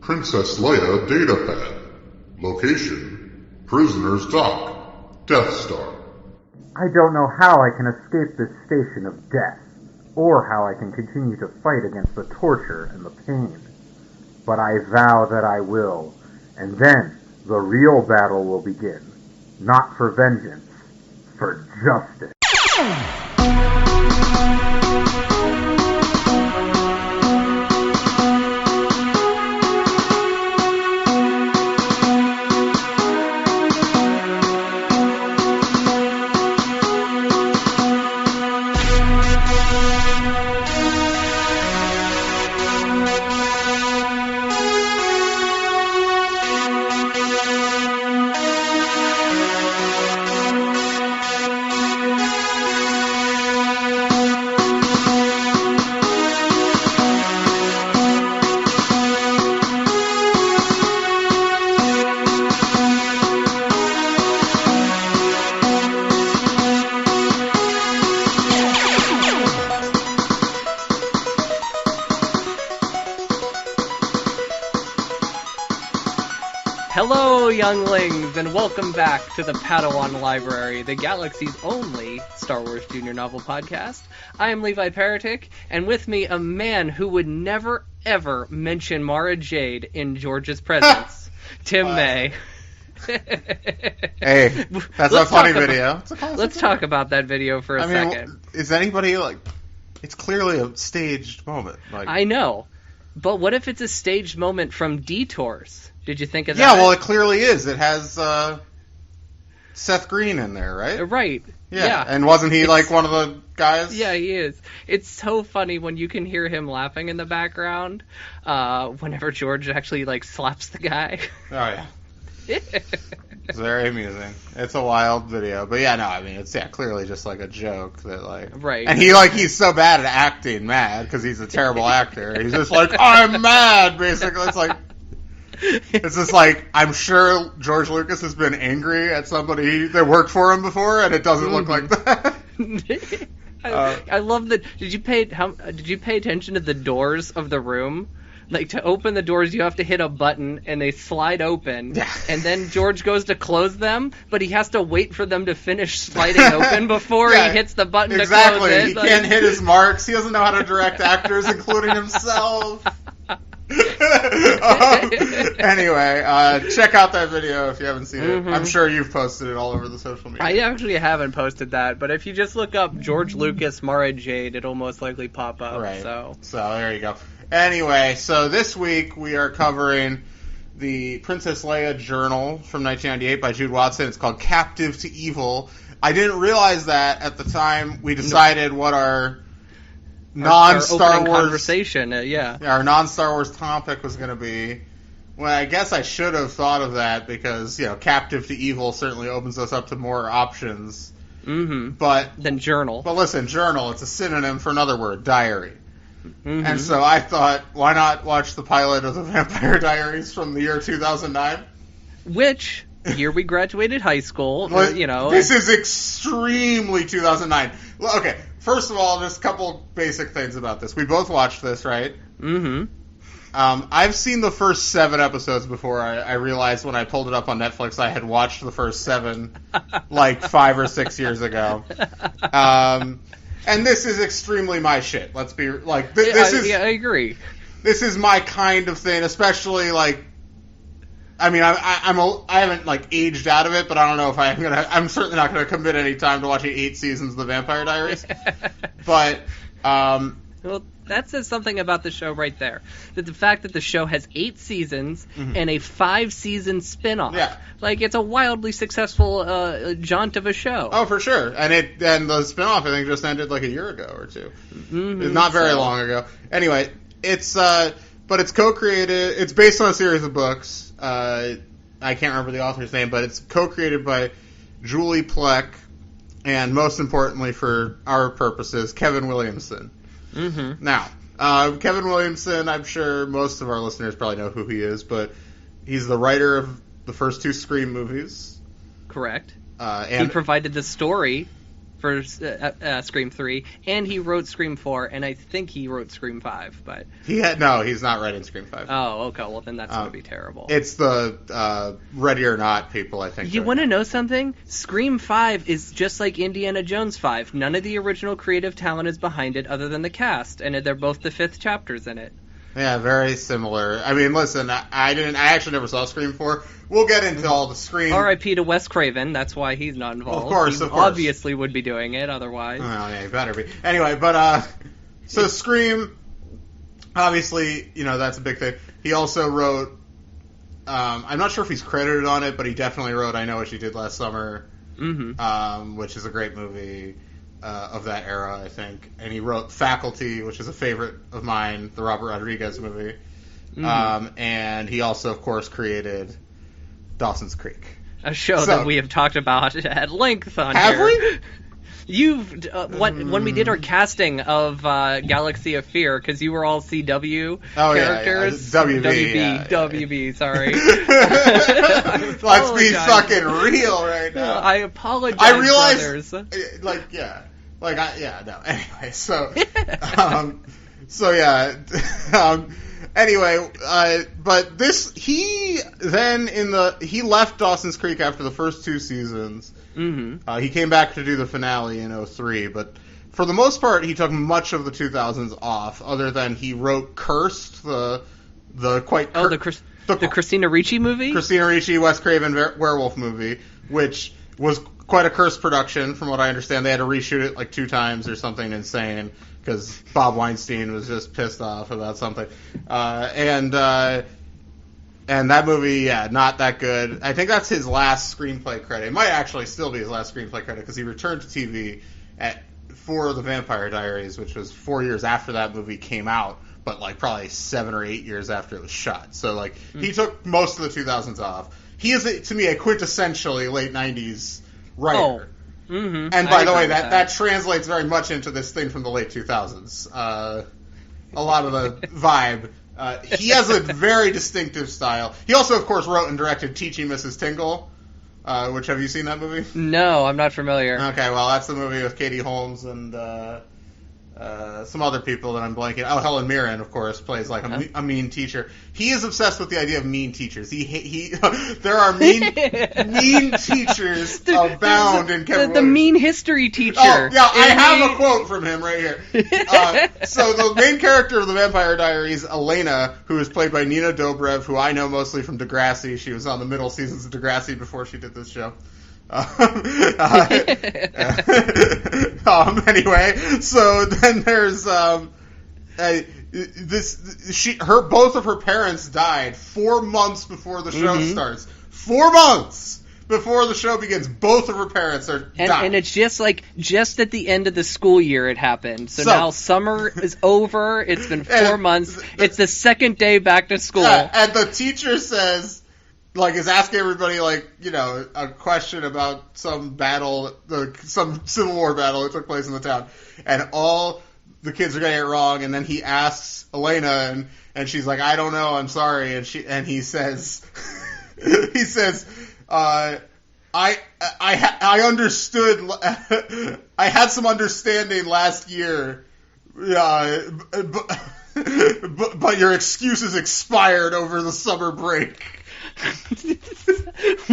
Princess Leia datapad. Location, Prisoner's Dock, Death Star. I don't know how I can escape this station of death, or how I can continue to fight against the torture and the pain. But I vow that I will, and then the real battle will begin. Not for vengeance, for justice. Hello, younglings, and welcome back to the Padawan Library, the galaxy's only Star Wars Junior Novel podcast. I am Levi Paratic, and with me a man who would never, ever mention Mara Jade in George's presence, Tim May. Hey, that's a funny video. Let's talk about that video for a second. Is anybody, it's clearly a staged moment. I know, but what if it's a staged moment from Detours? Did you think of that? Yeah, well, it clearly is. It has Seth Green in there, right? Right. Yeah. And wasn't he one of the guys? Yeah, he is. It's so funny when you can hear him laughing in the background whenever George actually slaps the guy. Oh, yeah. It's very amusing. It's a wild video. But yeah, no, I mean, it's clearly just a joke that Right. And he's so bad at acting mad because he's a terrible actor. He's just I'm mad, basically. It's just I'm sure George Lucas has been angry at somebody that worked for him before, and it doesn't look like that. I love that. Did you pay attention to the doors of the room? To open the doors, you have to hit a button, and they slide open. Yeah. And then George goes to close them, but he has to wait for them to finish sliding open before he hits the button to close it. He can't hit his marks. He doesn't know how to direct actors, including himself. Anyway, check out that video if you haven't seen it. Mm-hmm. I'm sure you've posted it all over the social media. I actually haven't posted that, but if you just look up George Lucas, Mara Jade, it'll most likely pop up. Right. So there you go. Anyway, so this week we are covering the Princess Leia journal from 1998 by Jude Watson. It's called Captive to Evil. I didn't realize that at the time we decided what our non-Star Wars conversation, our non-Star Wars topic was going to be. Well, I guess I should have thought of that because Captive to Evil certainly opens us up to more options. Mm-hmm. Than journal. But listen, journal, it's a synonym for another word, diary. Mm-hmm. And so I thought, why not watch the pilot of the Vampire Diaries from the year 2009? Which year we graduated high school, This is extremely 2009. Well, okay, first of all, just a couple basic things about this. We both watched this, right? Mm-hmm. I've seen the first 7 episodes before I realized when I pulled it up on Netflix I had watched the first 7 5 or 6 years ago. And this is extremely my shit. Let's be I agree. This is my kind of thing, especially I haven't aged out of it, but I don't know if I'm certainly not gonna commit any time to watching 8 seasons of the Vampire Diaries. But well, that says something about the show right there. That the fact that the show has 8 seasons and a 5-season spin-off. Yeah. It's a wildly successful jaunt of a show. Oh, for sure. And the spin-off, I think, just ended a year ago or 2. Mm-hmm. Not very long ago. Anyway, but it's co-created, it's based on a series of books. I can't remember the author's name, but it's co-created by Julie Plec, and most importantly for our purposes, Kevin Williamson. Mm-hmm. Now, Kevin Williamson, I'm sure most of our listeners probably know who he is, but he's the writer of the first 2 Scream movies. Correct. And he provided the story for Scream 3, and he wrote Scream 4, and I think he wrote Scream 5, but... he's not writing Scream 5. Oh, okay, well then that's going to be terrible. It's the Ready or Not people, I think. You want to know something? Scream 5 is just like Indiana Jones 5. None of the original creative talent is behind it other than the cast, and they're both the 5th chapters in it. Yeah, very similar. I mean, listen, I actually never saw Scream 4. We'll get into all the Scream... R.I.P. to Wes Craven, that's why he's not involved. Of course. Obviously would be doing it, otherwise. Oh, yeah, he better be. Anyway, but, so Scream, obviously, that's a big thing. He also wrote, I'm not sure if he's credited on it, but he definitely wrote I Know What You Did Last Summer, which is a great movie. Of that era, I think. And he wrote Faculty, which is a favorite of mine, the Robert Rodriguez movie. And he also, of course, created Dawson's Creek. A show that we have talked about at length on here. Have we? You've when we did our casting of Galaxy of Fear, because you were all CW characters. WB, sorry. Let's be fucking real right now. I apologize, I realize, brothers. Anyway, but he left Dawson's Creek after the first 2 seasons. He came back to do the finale in 2003, but for the most part, he took much of the 2000s off, other than he wrote Cursed, the Christina Ricci movie? Christina Ricci, Wes Craven werewolf movie, which was quite a cursed production, from what I understand. They had to reshoot it like 2 times or something insane, because Bob Weinstein was just pissed off about something. And that movie, not that good. I think that's his last screenplay credit. It might actually still be his last screenplay credit, because he returned to TV for The Vampire Diaries, which was 4 years after that movie came out, but probably 7 or 8 years after it was shot. So he took most of the 2000s off. He is, to me, a quintessentially late 90s writer. And by the way, that translates very much into this thing from the late 2000s. A lot of the vibe. He has a very distinctive style. He also, of course, wrote and directed Teaching Mrs. Tingle, which, have you seen that movie? No, I'm not familiar. Okay, well, that's the movie with Katie Holmes and some other people that I'm blanking. Oh, Helen Mirren, of course, plays a mean teacher. He is obsessed with the idea of mean teachers. There are mean teachers abound in Kevin Williamson. The mean history teacher. Oh, yeah, I have a quote from him right here. So the main character of The Vampire Diaries, Elena, who is played by Nina Dobrev, who I know mostly from Degrassi. She was on the middle seasons of Degrassi before she did this show. Anyway, so then there's both of her parents died 4 months before the show starts. 4 months before the show begins, both of her parents died. And it's just at the end of the school year it happened. So now summer is over. It's been 4 months. It's the second day back to school. And the teacher says, is asking everybody, a question about some battle, some Civil War battle that took place in the town. And all the kids are getting it wrong, and then he asks Elena, and she's like, I don't know, I'm sorry. And he says, I understood, I had some understanding last year, but your excuses expired over the summer break.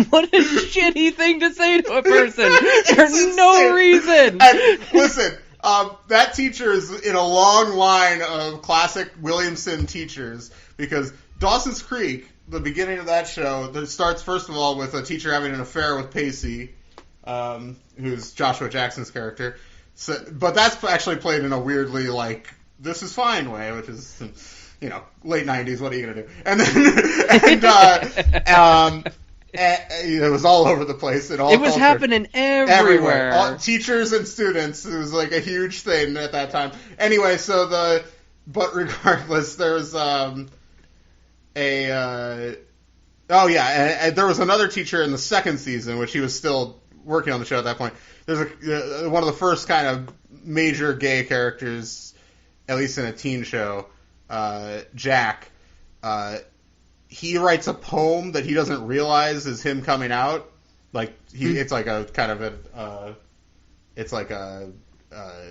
What a shitty thing to say to a person for no reason. And listen, that teacher is in a long line of classic Williamson teachers, because Dawson's Creek, the beginning of that show, that starts first of all with a teacher having an affair with Pacey, who's Joshua Jackson's character. So, but that's actually played in a weirdly this is fine way, which is, late 90s, what are you going to do? And then, it was all over the place. It was happening everywhere. All, teachers and students, it was a huge thing at that time. Anyway, but regardless, there's, and there was another teacher in the second season, which he was still working on the show at that point. There's one of the first kind of major gay characters, at least in a teen show, Jack, he writes a poem that he doesn't realize is him coming out. It's a kind of it's like a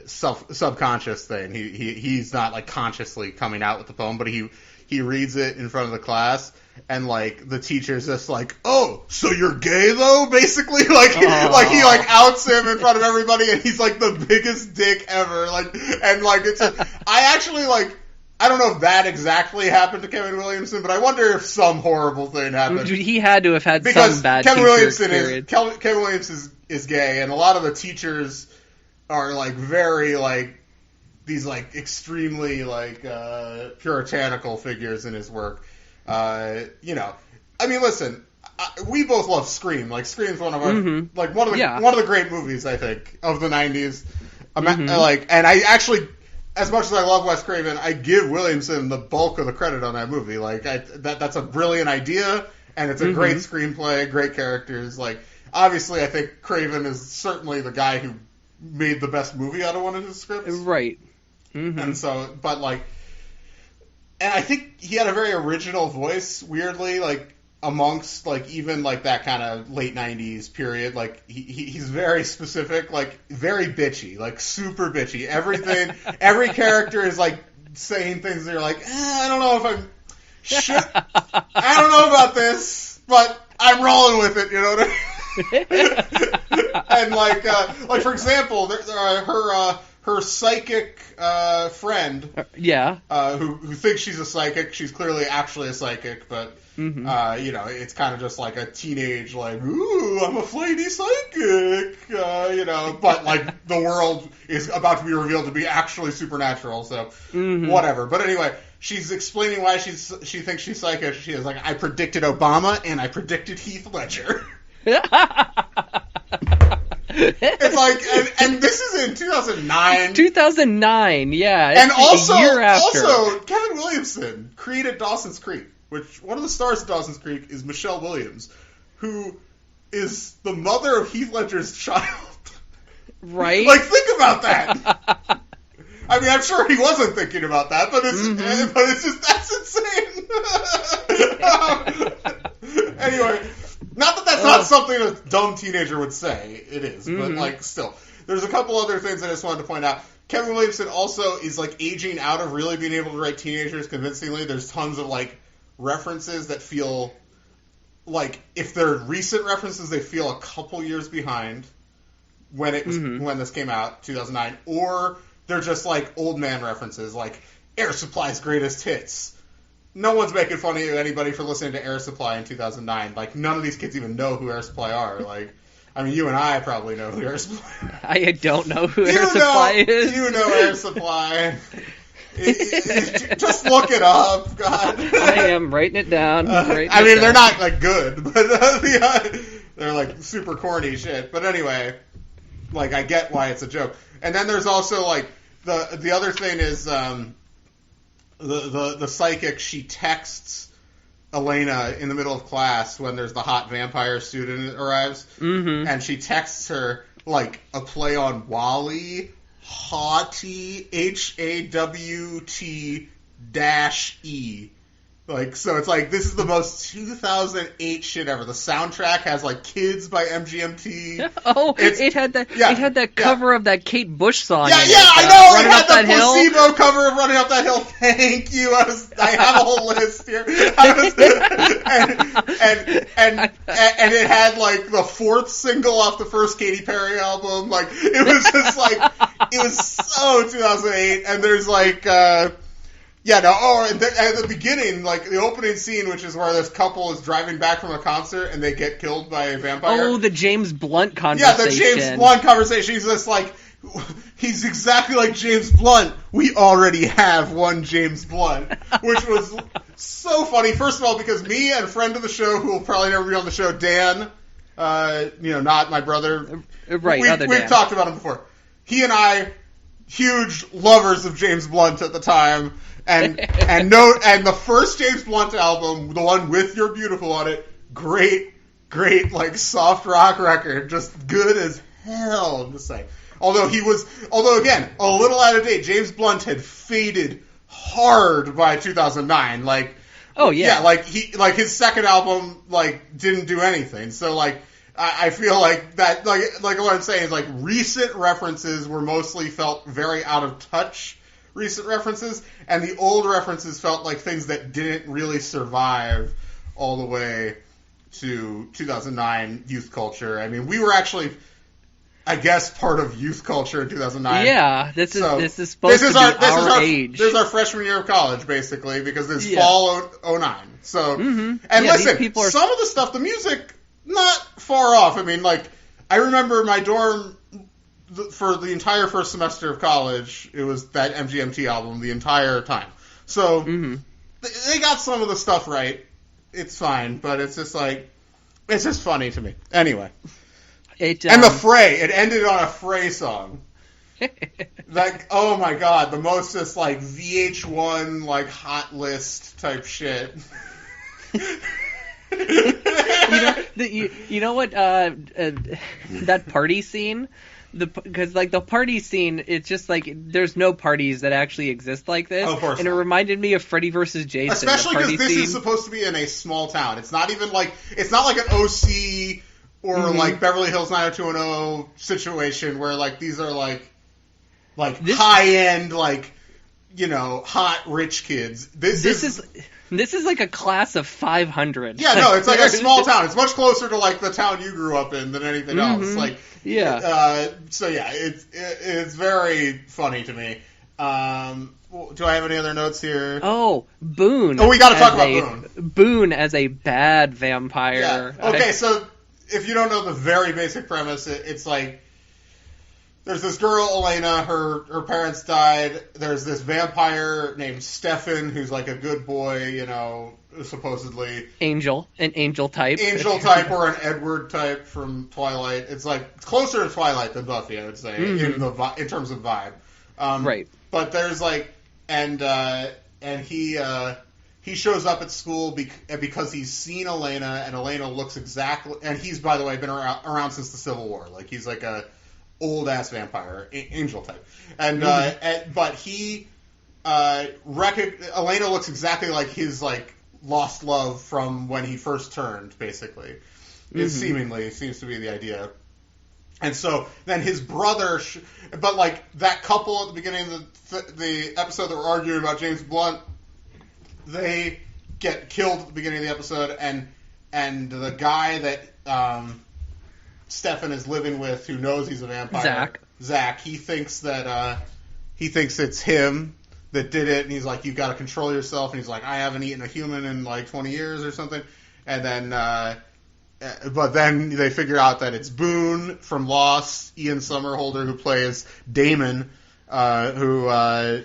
subconscious thing. He's not like consciously coming out with the poem, but he reads it in front of the class, and like the teacher's just like, "Oh, so you're gay though?" Basically, like like he like outs him in front of everybody, and he's like the biggest dick ever. Like, and like it's I actually like. I don't know if that exactly happened to Kevin Williamson, but I wonder if some horrible thing happened. He had to have had because some bad Kevin teacher Williamson experience. Kevin Williamson is gay, and a lot of the teachers are like very like these like extremely like puritanical figures in his work. You know, I mean, listen, we both love Scream. Like Scream's one of our like one of the great movies I think of the '90s. Like, and I actually. As much as I love Wes Craven, I give Williamson the bulk of the credit on that movie. Like, that's a brilliant idea, and it's a great screenplay, great characters. Like, obviously, I think Craven is certainly the guy who made the best movie out of one of his scripts. Right. And so, but like, and I think he had a very original voice, weirdly, like, amongst, like, even, like, that kind of late 90s period. Like, he's very specific, like, very bitchy, like, super bitchy. Everything, every character is, like, saying things that you're like, I don't know if I don't know about this, but I'm rolling with it, you know what I mean? And, like, for example, her psychic friend, who thinks she's a psychic. She's clearly actually a psychic, but you know, it's kind of just like a teenage, like, ooh, I'm a flighty psychic, you know. But like the world is about to be revealed to be actually supernatural, so whatever. But anyway, she's explaining why she thinks she's psychic. She is like, I predicted Obama and I predicted Heath Ledger. It's like, and this is in 2009. 2009, yeah. And also, a year after. Also, Kevin Williamson created Dawson's Creek, which one of the stars of Dawson's Creek is Michelle Williams, who is the mother of Heath Ledger's child. Right? Like, think about that. I mean, I'm sure he wasn't thinking about that, but it's just, that's insane. Anyway. Not that that's not something a dumb teenager would say. It is, but like still, there's a couple other things I just wanted to point out. Kevin Williamson also is like aging out of really being able to write teenagers convincingly. There's tons of like references that feel like if they're recent references, they feel a couple years behind when it was when this came out, 2009, or they're just like old man references, like Air Supply's greatest hits. No one's making fun of anybody for listening to Air Supply in 2009. Like, none of these kids even know who Air Supply are. Like, I mean, you and I probably know who Air Supply are. I don't know who Air Supply is. You know Air Supply. Just look it up, God. I am writing it down. They're not, like, good, but they're, like, super corny shit. But anyway, like, I get why it's a joke. And then there's also, like, the other thing is, the psychic, she texts Elena in the middle of class when there's the hot vampire student that arrives, and she texts her like a play on Wally, Hawty, HAWT-E. Like, so it's like, this is the most 2008 shit ever. The soundtrack has, like, Kids by MGMT. Oh, it had that cover of that Kate Bush song. Yeah, in yeah, it, I know! Running It had Up That the Hill. placebo cover of Running Up That Hill. Thank you. I have a whole list here. And it had, like, the fourth single off the first Katy Perry album. Like, it was just, like, it was so 2008. And there's, like, at the beginning, like, the opening scene, which is where this couple is driving back from a concert and they get killed by a vampire. Oh, the James Blunt conversation. Yeah, the James Blunt conversation. He's just like, he's exactly like James Blunt. We already have one James Blunt. Which was so funny. First of all, because me and a friend of the show, who will probably never be on the show, Dan, not my brother. Right, we've talked about him before. He and I, huge lovers of James Blunt at the time. And the first James Blunt album, the one with You're Beautiful on it, great, like, soft rock record, just good as hell, I'm just saying. Although again, a little out of date, James Blunt had faded hard by 2009, like, oh yeah. Yeah, like his second album, like, didn't do anything, so, like, I feel like that, like what I'm saying is like recent references were mostly felt very out of touch. Recent references, and the old references felt like things that didn't really survive all the way to 2009 youth culture. I mean, we were actually, I guess, part of youth culture in 2009. Yeah, this is supposed to be our age. This is our freshman year of college, basically, because it's fall 09. So, and listen, some of the stuff, the music, not far off. I mean, like, I remember my dorm, for the entire first semester of college, it was that MGMT album the entire time. So, they got some of the stuff right. It's fine, but it's just like, it's just funny to me. Anyway. And the Fray, it ended on a Fray song. Like, oh my god, the most just like VH1, like hot list type shit. You know what, that party scene, because like the party scene, it's just like there's no parties that actually exist like this. Oh, of course and not. It reminded me of Freddy vs. Jason. Especially because this is supposed to be in a small town. It's not even like, it's not like an OC or like Beverly Hills 90210 situation where like these are like high end, like, you know, hot rich kids. This is like a class of 500. Yeah, no, it's like a small town. It's much closer to like the town you grew up in than anything else. Like, so yeah, it's very funny to me. Do I have any other notes here? Oh, Boone. Oh, we got to talk about Boone. Boone as a bad vampire. Yeah. Okay, so if you don't know the very basic premise, it's like there's this girl, Elena, her parents died. There's this vampire named Stefan who's like a good boy, you know, supposedly. An angel type. Angel type or an Edward type from Twilight. It's like closer to Twilight than Buffy, I would say, in terms of vibe. Right. But there's like, and he shows up at school because he's seen Elena, and Elena looks exactly, and he's, by the way, been around since the Civil War. Like, he's like a old ass vampire, angel type, and but he Elena looks exactly like his like lost love from when he first turned. Basically, it seemingly seems to be the idea. And so then his brother, but like that couple at the beginning of the episode that were arguing about James Blunt, they get killed at the beginning of the episode, and the guy that Stefan is living with, who knows he's a vampire, Zach, he thinks it's him that did it, and he's like, "You got to control yourself," and he's like, "I haven't eaten a human in like 20 years or something," and then. But then they figure out that it's Boone from Lost, Ian Somerhalder, who plays Damon, and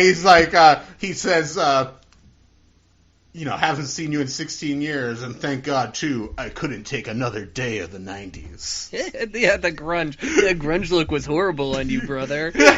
he's like, he says, you know, haven't seen you in 16 years, and thank God, too, I couldn't take another day of the 90s. Yeah, the grunge. The grunge look was horrible on you, brother. Now,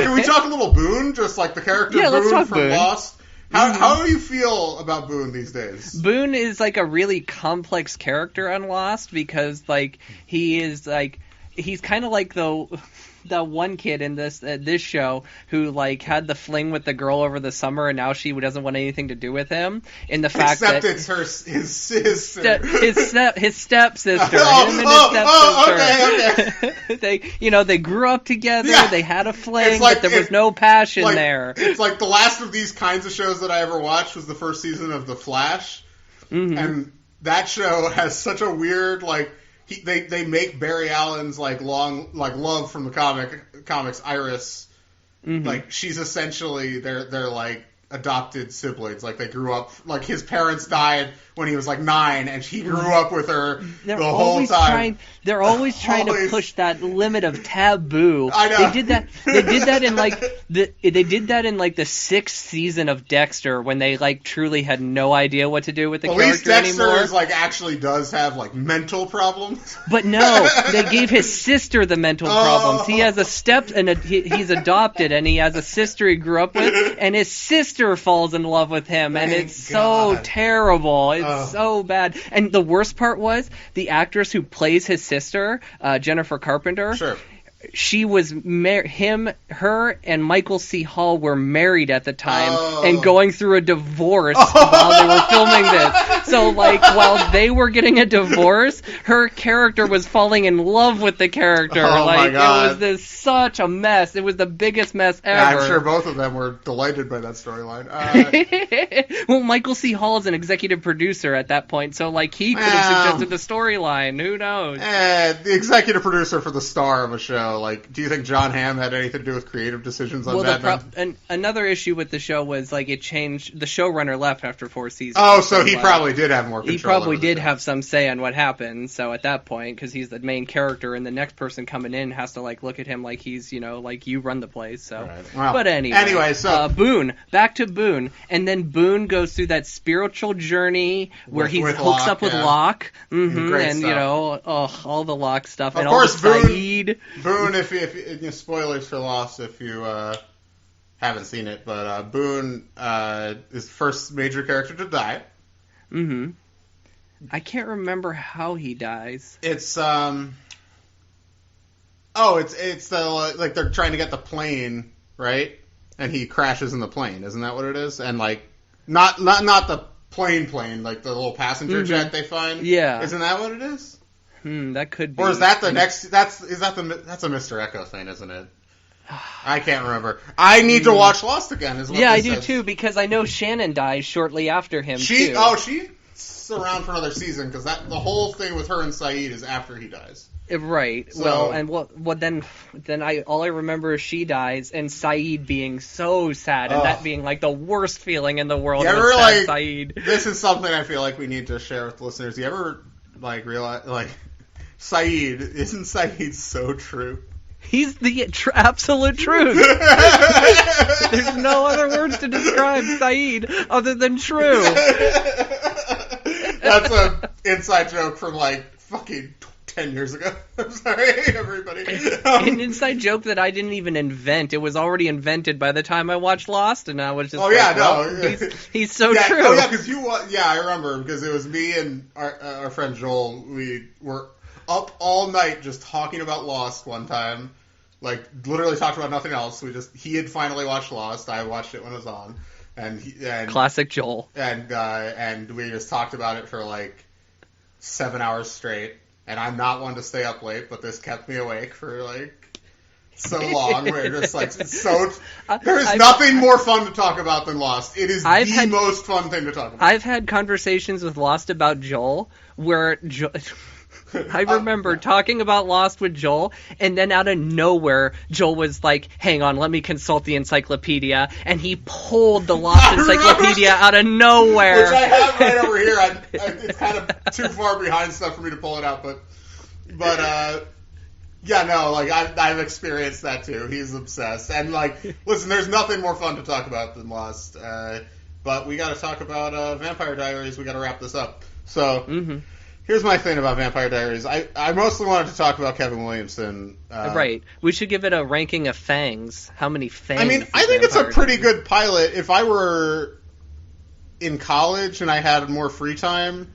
can we talk a little Boone? Just like the character Boone from Boone. Lost? How do you feel about Boone these days? Boone is like a really complex character on Lost because like he's kind of like the one kid in this show who like had the fling with the girl over the summer, and now she doesn't want anything to do with him. In the fact Except that it's his sister, his stepsister, Okay. They grew up together. Yeah. They had a fling, but there was no passion there. It's like the last of these kinds of shows that I ever watched was the first season of The Flash, and that show has such a weird like. They make Barry Allen's like love from the comics Iris, like she's essentially they're like adopted siblings. Like they grew up, like his parents died when he was like 9, and he grew up with her the whole time. They're always trying to push that limit of taboo. I know. They did that in like the 6th season of Dexter when they like truly had no idea what to do with the character anymore. At least Dexter like actually does have like mental problems. But no, they gave his sister the mental problems. He has a he's adopted, and he has a sister he grew up with, and his sister falls in love with him, and it's so terrible. It's so bad. And the worst part was the actress who plays his sister, Jennifer Carpenter. Sure. she was her and Michael C. Hall were married at the time and going through a divorce while they were filming this. So, like, while they were getting a divorce, her character was falling in love with the character. Oh, like, my God. it was such a mess. It was the biggest mess ever. Yeah, I'm sure both of them were delighted by that storyline. Well, Michael C. Hall is an executive producer at that point, so, like, he could have suggested the storyline. Who knows? The executive producer for the star of a show. Like, do you think John Hamm had anything to do with creative decisions on Mad Men? Another issue with the show was, like, it changed. The showrunner left after 4 seasons. Oh, so he probably did have more control. He probably did have some say on what happened. So at that point, because he's the main character, and the next person coming in has to, like, look at him like he's, like you run the place. So, right. Well, but anyway, so Boone, back to Boone, and then Boone goes through that spiritual journey where he hooks Locke, up with Locke, and stuff. all the Locke stuff, of and course, all the Saeed. Boone, if spoilers for Lost if you haven't seen it, but Boone is the first major character to die. Mm-hmm. I can't remember how he dies. It's it's the like they're trying to get the plane, right? And he crashes in the plane. Isn't that what it is? And like not the plane, like the little passenger jet they find. Yeah. Isn't that what it is? That could be. Or is that the next? That's a Mr. Echo thing, isn't it? I can't remember. I need to watch Lost again. Is what yeah, I this do says. too, because I know Shannon dies shortly after him. She's around for another season because the whole thing with her and Saeed is after he dies. Right. So, well, and then all I remember is she dies and Saeed being so sad and that being like the worst feeling in the world. You ever like Saeed. This is something I feel like we need to share with listeners. You ever like realize like Saeed isn't Saeed so true? He's the absolute truth. There's no other words to describe Saeed other than true. That's an inside joke from like fucking 10 years ago. I'm sorry, everybody. An inside joke that I didn't even invent. It was already invented by the time I watched Lost, and I was just he's so true. Oh, yeah, because I remember, because it was me and our friend Joel. We were up all night just talking about Lost one time. Like, literally talked about nothing else. He had finally watched Lost. I watched it when it was on. And classic Joel. And we just talked about it for like 7 hours straight. And I'm not one to stay up late, but this kept me awake for like so long. We're just like there's nothing more fun to talk about than Lost. It is the most fun thing to talk about. I've had conversations with Lost about Joel where I remember talking about Lost with Joel, and then out of nowhere, Joel was like, hang on, let me consult the encyclopedia, and he pulled the Lost encyclopedia out of nowhere. Which I have right over here. It's kind of too far behind stuff for me to pull it out, but yeah, no, like, I've experienced that too. He's obsessed. And, like, listen, there's nothing more fun to talk about than Lost, but we gotta talk about Vampire Diaries. We gotta wrap this up. So... Here's my thing about Vampire Diaries. I mostly wanted to talk about Kevin Williamson. Right. We should give it a ranking of fangs. How many fangs? I mean, I think it's a pretty good pilot. If I were in college and I had more free time,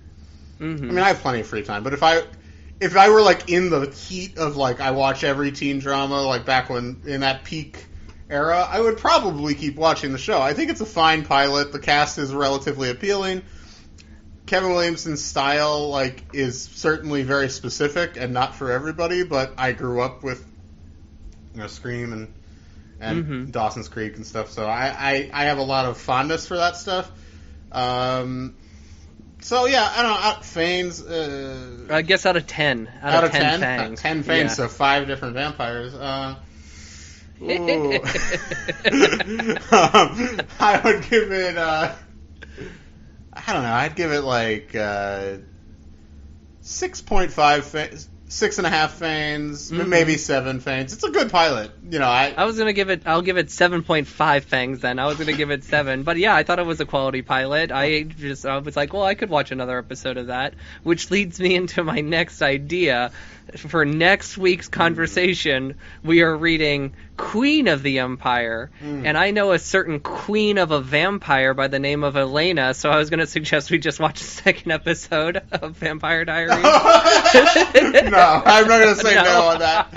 I mean, I have plenty of free time, but if I were like in the heat of like I watch every teen drama like back when in that peak era, I would probably keep watching the show. I think it's a fine pilot. The cast is relatively appealing. Kevin Williamson's style, like, is certainly very specific and not for everybody, but I grew up with, Scream and Dawson's Creek and stuff, so I have a lot of fondness for that stuff. So, yeah, I don't know, Fanes... I guess out of 10. Out of 10 fangs. 10 Fanes, yeah. So 5 different vampires. I would give it... I don't know. I'd give it like 6.5, 6.5 fangs, maybe 7 fangs. It's a good pilot, I'll give it 7.5 fangs. Then I was gonna give it 7, but yeah, I thought it was a quality pilot. I was like, well, I could watch another episode of that, which leads me into my next idea. For next week's conversation, we are reading Queen of the Empire, and I know a certain queen of a vampire by the name of Elena, so I was going to suggest we just watch the second episode of Vampire Diaries. No, I'm not going to say no on that.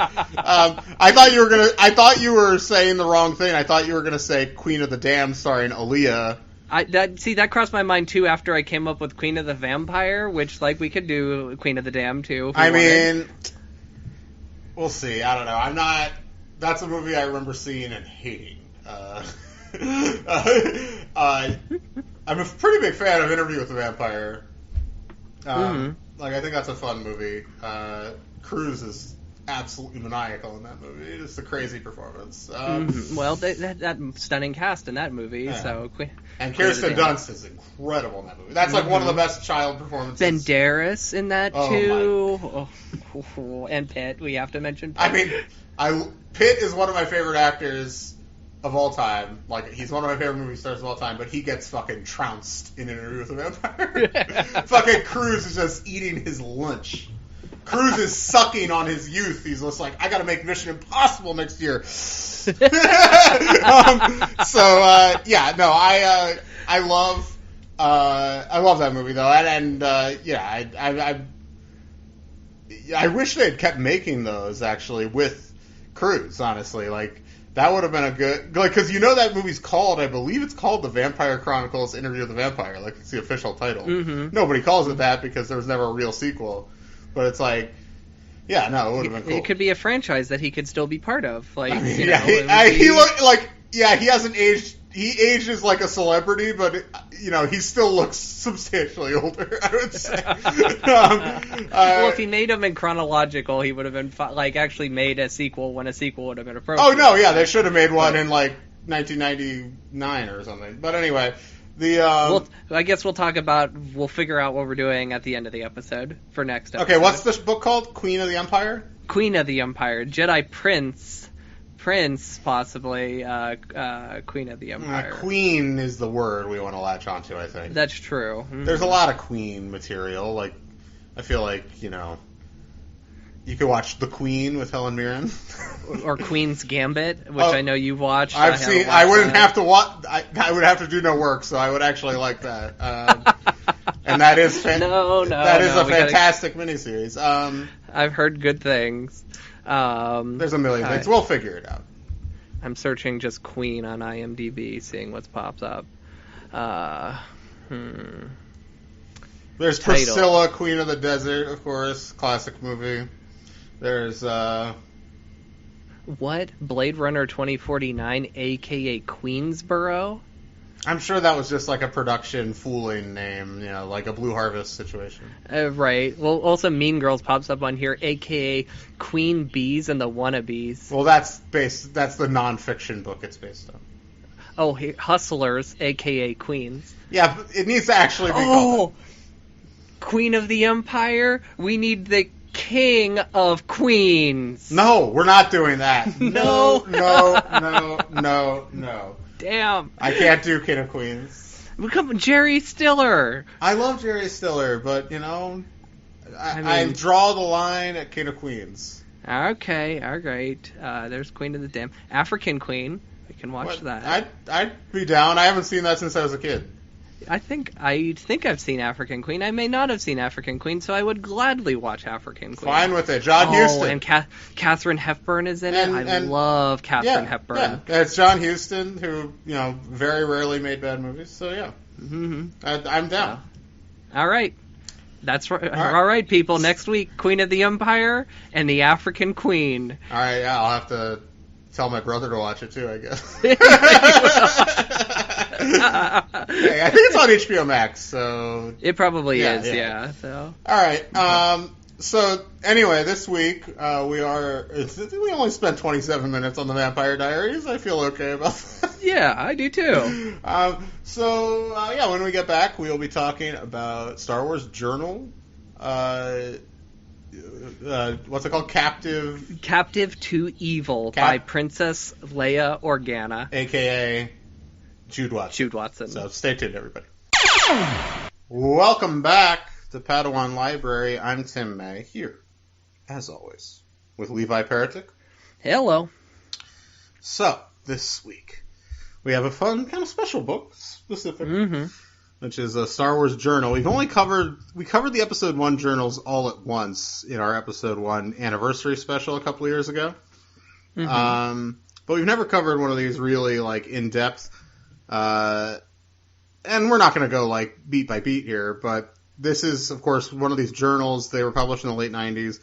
I thought you were saying the wrong thing. I thought you were going to say Queen of the Damned starring Aaliyah. That crossed my mind too after I came up with Queen of the Vampire, which, like, we could do Queen of the Damned too. I mean, we'll see. I don't know. That's a movie I remember seeing and hating. I'm a pretty big fan of Interview with the Vampire. Like, I think that's a fun movie. Cruise is absolutely maniacal in that movie. It's a crazy performance. Well, that stunning cast in that movie. Yeah. So, and Kirsten Dunst is incredible in that movie. That's like one of the best child performances. Banderas in that too. And Pitt. We have to mention Pitt. I mean, Pitt is one of my favorite actors of all time. Like, he's one of my favorite movie stars of all time, but he gets fucking trounced in Interview with the Vampire. Fucking Cruise is just eating his lunch. Cruise is sucking on his youth. He's just like, I gotta make Mission Impossible next year. I love that movie though, I wish they had kept making those actually with Cruise. Honestly, like, that would have been a good, like, because you know that movie's called, I believe it's called The Vampire Chronicles: Interview with the Vampire. Like, it's the official title. Nobody calls it that because there was never a real sequel. But it's like, yeah, no, it would have been cool. It could be a franchise that he could still be part of. Like, I mean, he looked like, he hasn't aged. He ages like a celebrity, but he still looks substantially older, I would say. Well, if he made them in chronological, he would have been actually made a sequel when a sequel would have been appropriate. Oh no, yeah, they should have made one in like 1999 or something. But anyway. I guess we'll figure out what we're doing at the end of the episode for next episode. Okay, what's this book called? Queen of the Empire? Queen of the Empire. Jedi Prince, possibly, Queen of the Empire. Queen is the word we want to latch onto, I think. That's true. Mm-hmm. There's a lot of Queen material. Like, I feel like, you could watch The Queen with Helen Mirren. Or Queen's Gambit, which I know you've watched. I've seen. I wouldn't have to watch. I would have to do no work, so I would actually like that. And that is a fantastic miniseries. I've heard good things. There's a million things. We'll figure it out. I'm searching just Queen on IMDb, seeing what pops up. There's Title. Priscilla, Queen of the Desert, of course, classic movie. There's what? Blade Runner 2049, aka Queensboro? I'm sure that was just like a production fooling name, like a Blue Harvest situation. Right. Well, also Mean Girls pops up on here, aka Queen Bees and the Wannabes. Well, that's the nonfiction book it's based on. Oh, Hustlers, aka Queens. Yeah, but it needs to actually be called that. Queen of the Empire? We need the King of Queens. No, we're not doing that. No. Damn. I can't do King of Queens. Become Jerry Stiller. I love Jerry Stiller, but, I draw the line at King of Queens. Okay, all right. There's Queen of the Damned. African Queen. We can watch that. I'd be down. I haven't seen that since I was a kid. I think I've seen African Queen. I may not have seen African Queen, so I would gladly watch African Queen. Fine with it. John Huston. And Katharine Hepburn is in it. I love Katharine Hepburn. Yeah, it's John Huston, who, very rarely made bad movies, so yeah. Mm-hmm. I'm down. All right. That's right. All right, people. Next week, Queen of the Empire and the African Queen. All right, yeah, I'll have to tell my brother to watch it too, I guess. Hey, I think it's on HBO Max, so it probably is. Yeah. So all right. So anyway, this week we only spent 27 minutes on the Vampire Diaries. I feel okay about that. Yeah, I do too. When we get back, we'll be talking about Star Wars Journal. What's it called? Captive to Evil by Princess Leia Organa, aka Jude Watson. So stay tuned, everybody. Welcome back to Padawan Library. I'm Tim May, here, as always, with Levi Peretic. Hello. So, this week, we have a fun, kind of special book, specific, which is a Star Wars journal. We covered the episode 1 journals all at once in our episode 1 anniversary special a couple of years ago. But we've never covered one of these really, like, in-depth, and we're not going to go, like, beat by beat here, but this is, of course, one of these journals. They were published in the late 90s.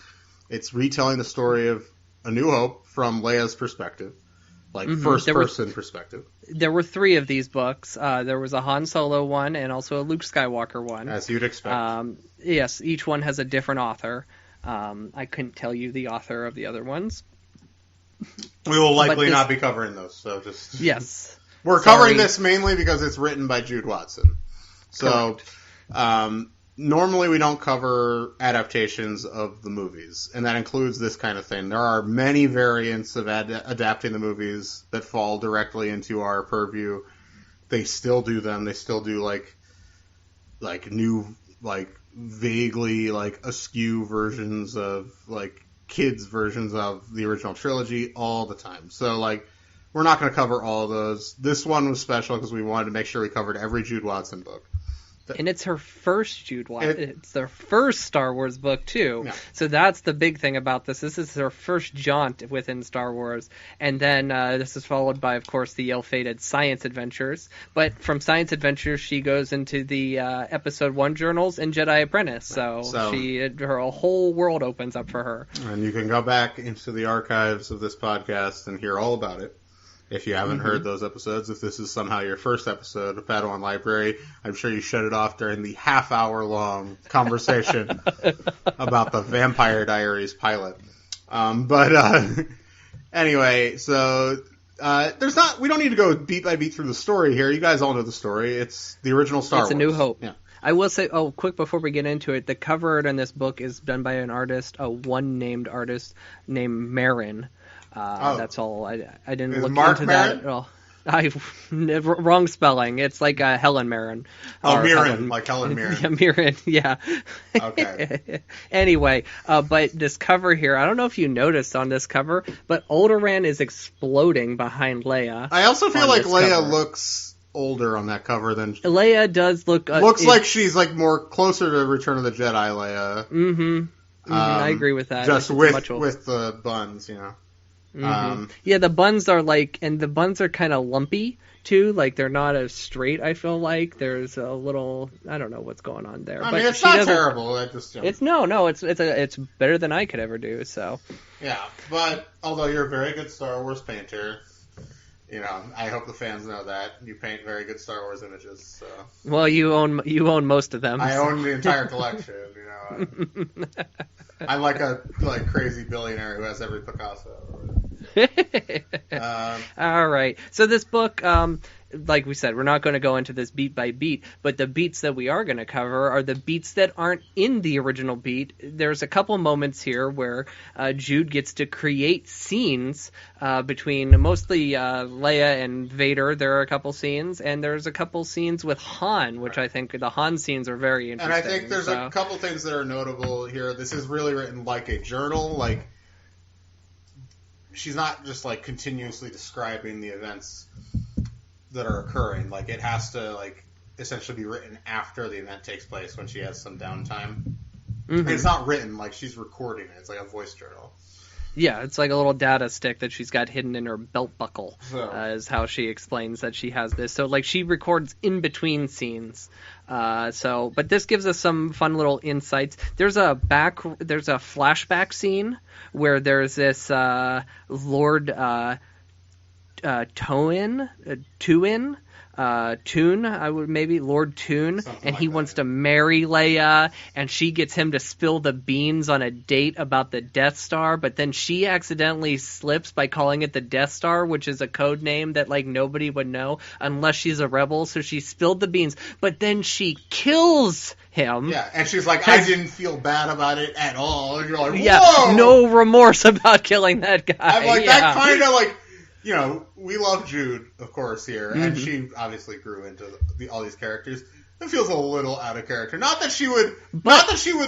It's retelling the story of A New Hope from Leia's perspective. Like, first-person perspective. There were 3 of these books. There was a Han Solo one and also a Luke Skywalker one. As you'd expect. Yes, each one has a different author. I couldn't tell you the author of the other ones. We will likely not be covering those, so just... Yes. We're covering this mainly because it's written by Jude Watson. So, normally we don't cover adaptations of the movies, and that includes this kind of thing. There are many variants of adapting the movies that fall directly into our purview. They still do them. They still do like new, like vaguely like askew versions of like kids versions of the original trilogy all the time. So like we're not going to cover all of those. This one was special because we wanted to make sure we covered every Jude Watson book. And it's her first Jude Watson. It's their first Star Wars book, too. Yeah. So that's the big thing about this. This is her first jaunt within Star Wars. And then this is followed by, of course, the ill-fated Science Adventures. But from Science Adventures, she goes into the Episode 1 journals and Jedi Apprentice. So her whole world opens up for her. And you can go back into the archives of this podcast and hear all about it. If you haven't heard those episodes, if this is somehow your first episode of Padawan Library, I'm sure you shut it off during the half-hour-long conversation about the Vampire Diaries pilot. Anyway, so we don't need to go beat by beat through the story here. You guys all know the story. It's the original Star Wars. It's A New Hope. Yeah. I will say, quick before we get into it, the cover art on this book is done by an artist, one named artist named Marin. That's all. I didn't look Mark into Maron? that at all. Wrong spelling. It's like Helen Mirren. Oh, Mirren, like Helen Mirren. Yeah, Mirren, yeah. Okay. Anyway, but this cover here, I don't know if you noticed on this cover, but Alderaan is exploding behind Leia. I also feel like Leia cover. looks older on that cover than... Leia does look... looks like she's like more closer to Return of the Jedi Leia. Mm-hmm. I agree with that. Just with the buns, you know. Yeah, the buns are the buns are kind of lumpy too. Like they're not as straight. I feel like there's a little. I don't know what's going on there. I mean, it's not terrible. It's better than I could ever do. So. Yeah, but although you're a very good Star Wars painter, you know, I hope the fans know that you paint very good Star Wars images. So. Well, you own most of them. I own the entire collection. You know, I'm like a crazy billionaire who has every Picasso. All right. So this book, like we said, we're not going to go into this beat by beat, but the beats that we are going to cover are the beats that aren't in the original beat. There's a couple moments here where Jude gets to create scenes between mostly Leia and Vader. There are a couple scenes, and there's a couple scenes with Han, which I think the Han scenes are very interesting. And I think there's a couple things that are notable here. This is really written like a journal, like she's not just like continuously describing the events that are occurring. Like it has to like essentially be written after the event takes place when she has some downtime. Mm-hmm. It's not written like she's recording it. It's like a voice journal. Yeah, it's like a little data stick that she's got hidden in her belt buckle, is how she explains that she has this. So, like, she records in between scenes. But this gives us some fun little insights. There's a flashback scene where there's this Lord Toon, I would maybe Lord Toon, and he wants to marry Leia, and she gets him to spill the beans on a date about the Death Star, but then she accidentally slips by calling it the Death Star, which is a code name that like nobody would know unless she's a rebel. So she spilled the beans, but then she kills him. Yeah, and she's like, I didn't feel bad about it at all. And you're like, whoa! Yeah, no remorse about killing that guy. I'm like, that kind of like. You know, we love Jude, of course, here, and she obviously grew into all these characters. It feels a little out of character. Not that she would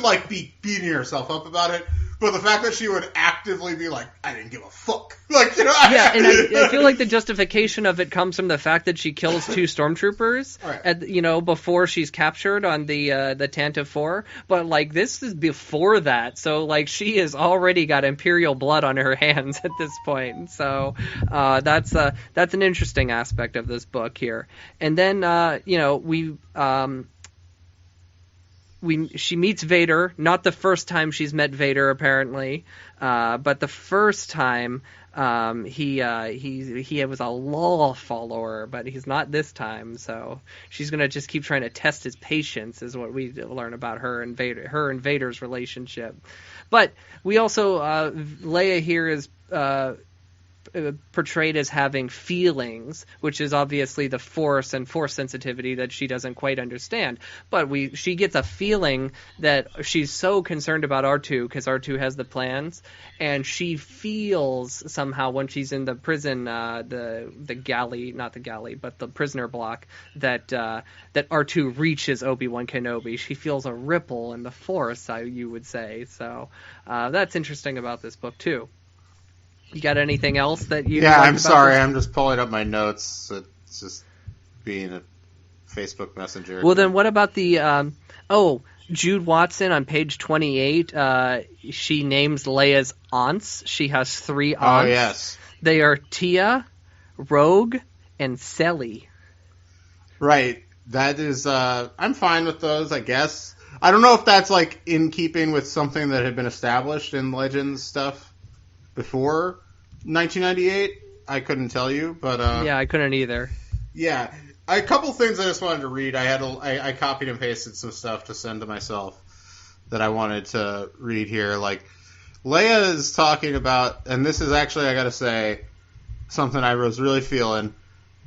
like be beating herself up about it, But the fact that she would actively be like, I didn't give a fuck. Like, you know. Yeah, and I feel like the justification of it comes from the fact that she kills 2 stormtroopers, right. before she's captured on the Tantive 4. But, like, this is before that, so, like, she has already got Imperial blood on her hands at this point. So that's an interesting aspect of this book here. And then, she meets Vader, not the first time she's met Vader apparently, but the first time he was a law follower, but he's not this time. So she's gonna just keep trying to test his patience, is what we learn about her and Vader's relationship. But we also Leia here is portrayed as having feelings, which is obviously the Force and Force sensitivity that she doesn't quite understand. But she gets a feeling that she's so concerned about R2 because R2 has the plans, and she feels somehow when she's in the prison, the galley, not the galley, but the prisoner block, that R2 reaches Obi-Wan Kenobi. She feels a ripple in the Force, you would say. So that's interesting about this book too. You got anything else that you? Yeah, I'm sorry. I'm just pulling up my notes. It's just being a Facebook Messenger. Well, then what about the? Jude Watson on page 28. She names Leia's aunts. She has 3 aunts. Oh yes. They are Tia, Rogue, and Selly. Right. That is. I'm fine with those, I guess. I don't know if that's like in keeping with something that had been established in Legends stuff before 1998. I couldn't tell you, but yeah, I couldn't either. Yeah, a couple things I just wanted to read. I copied and pasted some stuff to send to myself that I wanted to read here. Like, Leia is talking about, and this is actually, I gotta say, something I was really feeling.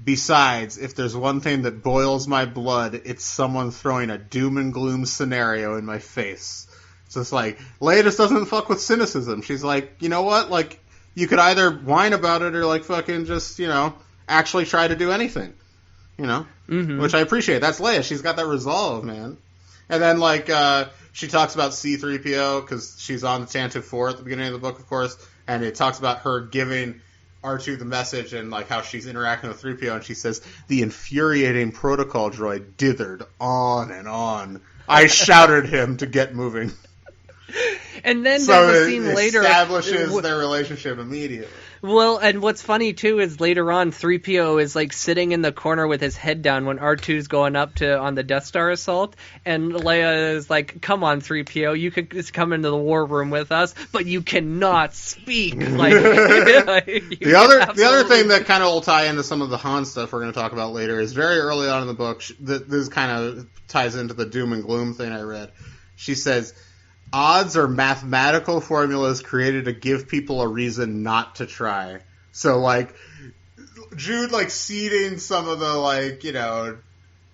Besides, if there's one thing that boils my blood, it's someone throwing a doom and gloom scenario in my face. It's just like, Leia just doesn't fuck with cynicism. She's like, you know what? Like, you could either whine about it or, like, fucking just, actually try to do anything. Mm-hmm. Which I appreciate. That's Leia. She's got that resolve, man. And then, like, she talks about C-3PO, because she's on the Tantive 4 at the beginning of the book, of course, and it talks about her giving R2 the message and, like, how she's interacting with 3PO, and she says, the infuriating protocol droid dithered on and on. I shouted him to get moving. And then so there's a scene it later establishes their relationship immediately. Well, and what's funny too is later on 3PO is like sitting in the corner with his head down when R2's going up on the Death Star assault, and Leia is like, "Come on, 3PO, you could just come into the war room with us, but you cannot speak." Like the other thing that kind of will tie into some of the Han stuff we're going to talk about later is very early on in the book. This kind of ties into the doom and gloom thing I read. She says, odds are mathematical formulas created to give people a reason not to try. So, like, Jude, like, seeding some of the, like,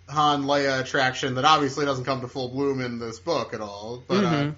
Han Leia attraction that obviously doesn't come to full bloom in this book at all. But, I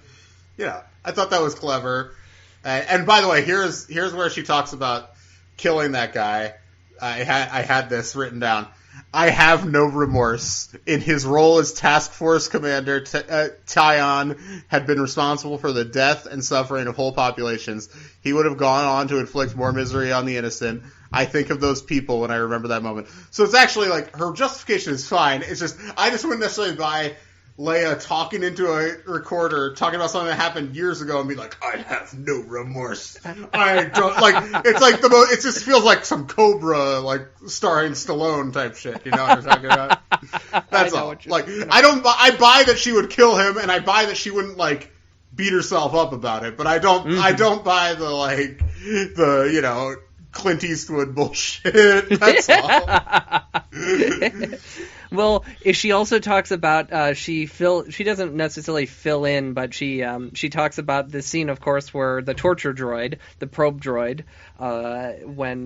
thought that was clever. And by the way, here's where she talks about killing that guy. I had this written down. I have no remorse. In his role as task force commander, Tyon had been responsible for the death and suffering of whole populations. He would have gone on to inflict more misery on the innocent. I think of those people when I remember that moment. So it's actually like, her justification is fine. It's just, I just wouldn't necessarily buy Leia talking into a recorder, talking about something that happened years ago and be like, I have no remorse. I don't, like, it's like it just feels like some Cobra, like, starring Stallone type shit, you know what I'm talking about? That's all. Like, I buy that she would kill him, and I buy that she wouldn't, like, beat herself up about it, but I don't buy the, like, Clint Eastwood bullshit. That's all. Well, she also talks about she doesn't necessarily fill in, but she talks about the scene, of course, where the torture droid, the probe droid, when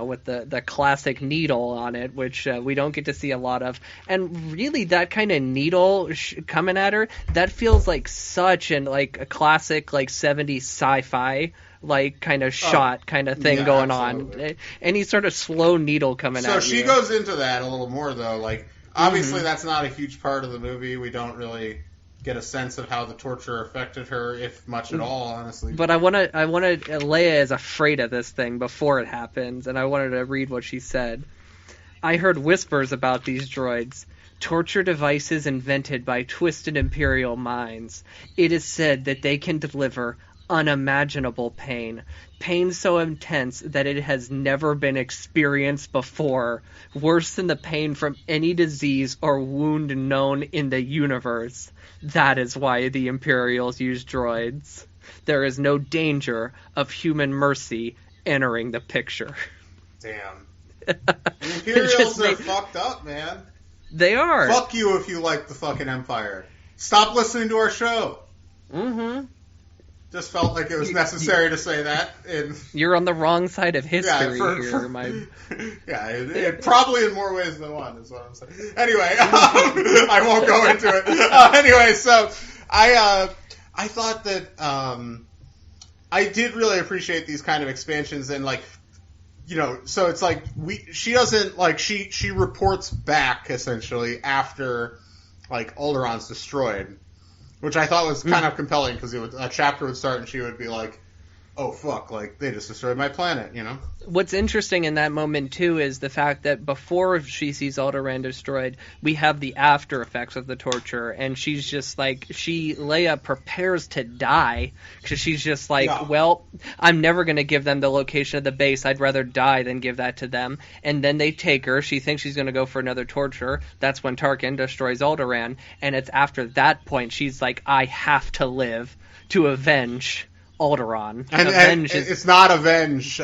with the classic needle on it, which we don't get to see a lot of, and really that kind of needle coming at her, that feels like such a classic 70s sci-fi. Like kind of shot kind of thing going absolutely. On. Any sort of slow needle coming at you. So she goes into that a little more though. Like obviously that's not a huge part of the movie. We don't really get a sense of how the torture affected her, if much at all, honestly. But I wanted Leia is afraid of this thing before it happens, and I wanted to read what she said. I heard whispers about these droids. Torture devices invented by twisted Imperial minds. It is said that they can deliver unimaginable pain. Pain so intense that it has never been experienced before. Worse than the pain from any disease or wound known in the universe. That is why the Imperials use droids. There is no danger of human mercy entering the picture. Damn. The Imperials are fucked up, man. They are. Fuck you if you like the fucking Empire. Stop listening to our show. Mm-hmm. Just felt like it was necessary to say that. You're on the wrong side of history here, Yeah, probably in more ways than one is what I'm saying. Anyway, I won't go into it. Anyway, so I thought that I did really appreciate these kind of expansions and like, you know, so it's like she doesn't like she reports back essentially after like Alderaan's destroyed. Which I thought was kind of compelling because a chapter would start and she would be like, "Oh fuck! Like they just destroyed my planet," you know. What's interesting in that moment too is the fact that before she sees Alderaan destroyed, we have the after effects of the torture, and she's just like Leia prepares to die because she's just like, "Well, I'm never going to give them the location of the base. I'd rather die than give that to them." And then they take her. She thinks she's going to go for another torture. That's when Tarkin destroys Alderaan, and it's after that point she's like, "I have to live to avenge Alderaan." And it's not avenge,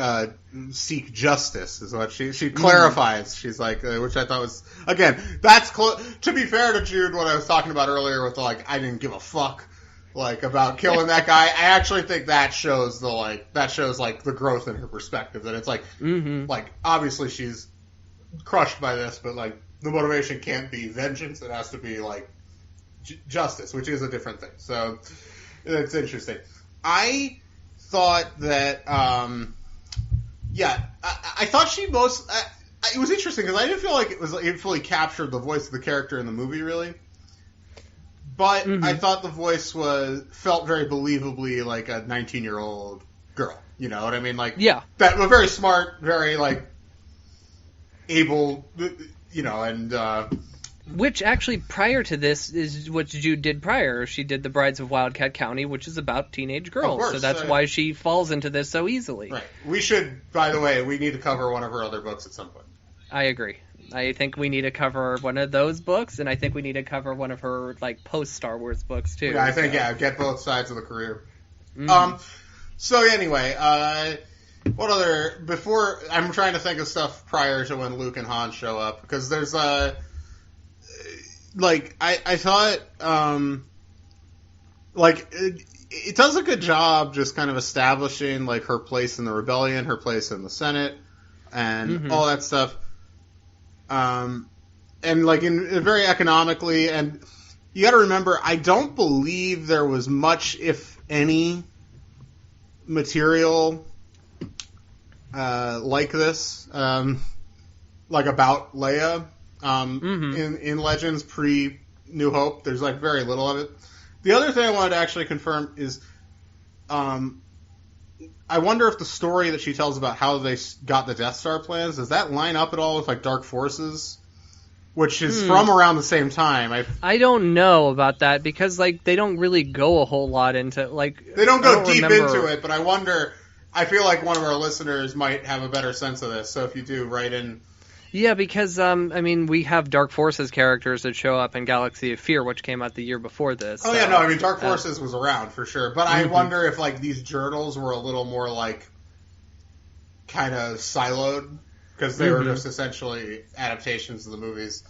seek justice is what she clarifies. She's like, which I thought was, again, that's to be fair to Jude, what I was talking about earlier with like, I didn't give a fuck, like, about killing that guy. I actually think that shows the growth in her perspective, that it's like, like, obviously she's crushed by this, but like, the motivation can't be vengeance, it has to be like, justice, which is a different thing. So, it's interesting. I thought that, I thought she it was interesting because I didn't feel like it fully captured the voice of the character in the movie, really. But I thought the voice felt very believably like a 19-year-old girl. You know what I mean? Like, that very smart, very like able, you know, and. Which actually, prior to this, is what Jude did prior. She did The Brides of Wildcat County, which is about teenage girls. Of course, so that's why she falls into this so easily. Right. We should, by the way, we need to cover one of her other books at some point. I agree. I think we need to cover one of those books, and I think we need to cover one of her like post-Star Wars books, too. Yeah, I think, get both sides of the career. So anyway, what other... Before... I'm trying to think of stuff prior to when Luke and Han show up, because there's like, I thought, like, it does a good job just kind of establishing, like, her place in the rebellion, her place in the Senate, and all that stuff. And, like, very economically, and you gotta remember, I don't believe there was much, if any, material, like this, like, about Leia. In Legends pre-New Hope, there's like very little of it. The other thing I wanted to actually confirm is, I wonder if the story that she tells about how they got the Death Star plans, does that line up at all with like Dark Forces, which is from around the same time? I don't know about that because like they don't really go a whole lot into like they don't go deep into it, but I wonder. I feel like one of our listeners might have a better sense of this. So if you do, write in. Yeah, because, I mean, we have Dark Forces characters that show up in Galaxy of Fear, which came out the year before this. Oh, yeah, no, I mean, Dark Forces was around, for sure. But I wonder if, like, these journals were a little more, like, kind of siloed, because they were just essentially adaptations of the movies.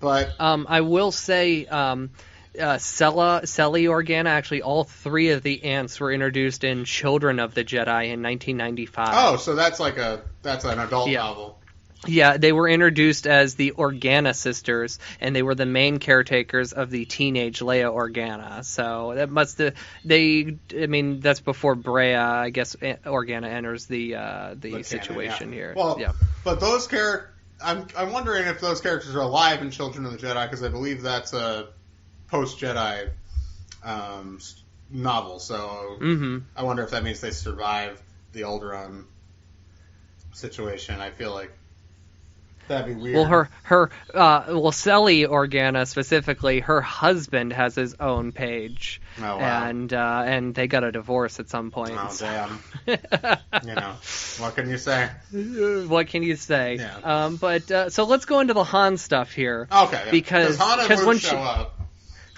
But I will say, Selly Organa, actually, all three of the ants were introduced in Children of the Jedi in 1995. Oh, so that's an adult novel. Yeah, they were introduced as the Organa sisters, and they were the main caretakers of the teenage Leia Organa. So that that's before Brea, I guess, Organa enters the situation here. Well, but those characters, I'm wondering if those characters are alive in Children of the Jedi, because I believe that's a post-Jedi novel. So I wonder if that means they survived the Alderaan situation. I feel like that'd be weird. Well, Selly Organa specifically, her husband has his own page. Oh, wow. And they got a divorce at some point. Oh, damn. What can you say? What can you say? Yeah. So let's go into the Han stuff here. Okay. Yeah. Because Han and Luke show up.